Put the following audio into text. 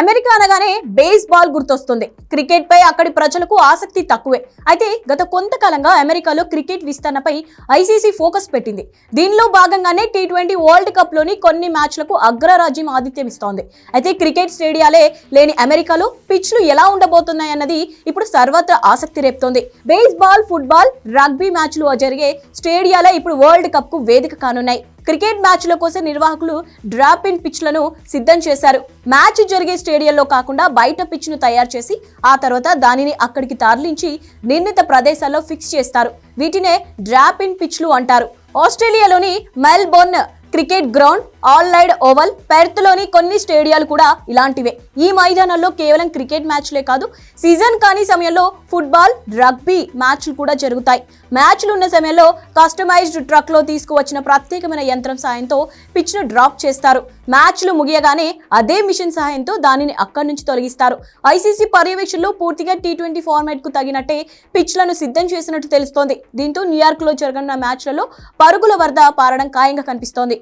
America అనగానే baseball గుర్తొస్తుంది. Cricket పై అక్కడి ప్రజలకు ఆసక్తి తక్కువే. అయితే గత కొంతకాలంగా అమెరికాలో క్రికెట్ విస్తరణపై ఐసీసీ ఫోకస్ పెట్టింది. దీనిలో భాగంగానే టీ20 వరల్డ్ కప్ లోని కొన్ని మ్యాచ్లకు అగ్రరాజ్యం ఆతిథ్యం ఇస్తోంది. అయితే క్రికెట్ స్టేడియాలే లేని అమెరికాలో పిచ్లు ఎలా ఉండబోతున్నాయన్నది ఇప్పుడు సర్వత్రా ఆసక్తి రేపుతోంది. బేస్బాల్, ఫుట్బాల్, రగ్బీ మ్యాచ్లు జరిగే స్టేడియాలే ఇప్పుడు వరల్డ్ కప్ కు వేదిక కానున్నాయి. క్రికెట్ మ్యాచ్ల కోసం నిర్వాహకులు డ్రాప్ ఇన్ పిచ్లను సిద్ధం చేశారు. మ్యాచ్ జరిగే స్టేడియంలో కాకుండా బయట పిచ్ను తయారు చేసి ఆ తర్వాత దానిని అక్కడికి తరలించి నిర్ణీత ప్రదేశాల్లో ఫిక్స్ చేస్తారు. వీటినే డ్రాప్ ఇన్ పిచ్లు అంటారు. ఆస్ట్రేలియాలోని మెల్బోర్న్ క్రికెట్ గ్రౌండ్, ఆల్రైడ్ ఓవల్, పెర్త్లోని కొన్ని స్టేడియాలు కూడా ఇలాంటివే. ఈ మైదానాల్లో కేవలం క్రికెట్ మ్యాచ్లే కాదు, సీజన్ కాని సమయంలో ఫుట్బాల్, రగ్బీ మ్యాచ్లు కూడా జరుగుతాయి. మ్యాచ్లు ఉన్న సమయంలో కస్టమైజ్డ్ ట్రక్లో తీసుకువచ్చిన ప్రత్యేకమైన యంత్రం సాయంతో పిచ్ను డ్రాప్ చేస్తారు. మ్యాచ్లు ముగియగానే అదే మిషన్ సహాయంతో దానిని అక్కడి నుంచి తొలగిస్తారు. ఐసీసీ పర్యవేక్షణలో పూర్తిగా టీ20 ఫార్మాట్ కు తగినట్టే పిచ్లను సిద్ధం చేసినట్టు తెలుస్తోంది. దీంతో న్యూయార్క్ లో జరగనున్న మ్యాచ్లలో పరుగుల వరద పారడం ఖాయంగా కనిపిస్తోంది.